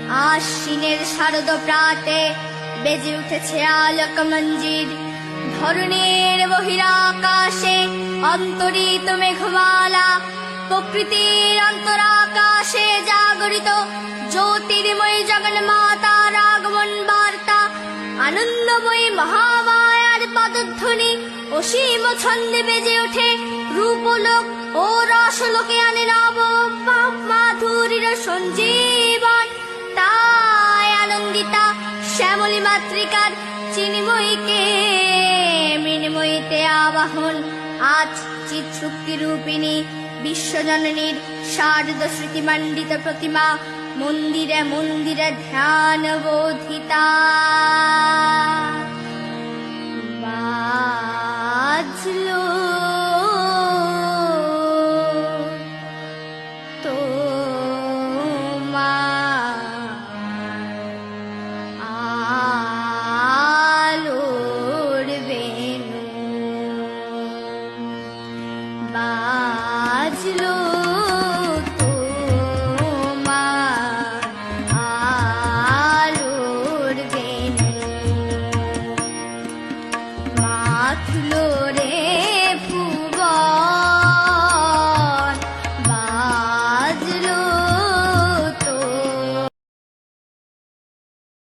আশ্বিনের শারদ প্রাতে বেজে উঠেছে আলোক মঞ্জির। ধরণীর বহিরাকাশে অন্তরিত মেঘমালা, প্রকৃতির অন্তরাকাশে জাগরিত জ্যোতির্ময়ী জগন্মাতার আগমন বার্তা। আনন্দময়ী মহামায়ার পদধ্বনি অসীম ছন্দে বেজে ওঠে। রূপলোক ও রসলোকে আনে নব মাধুরীর সঞ্জীবন। তাই আনন্দিতা শ্যামলী মাতৃকার চিন্ময়ীকে মৃন্ময়ীতে আবাহন। আজ চিৎশক্তি রূপিণী বিশ্বজননীর শারদ স্মৃতিমণ্ডিত প্রতিমা মন্দিরে মন্দিরে ধ্যান বোধিতা। বাজলো আলোর বেণু, বাজলো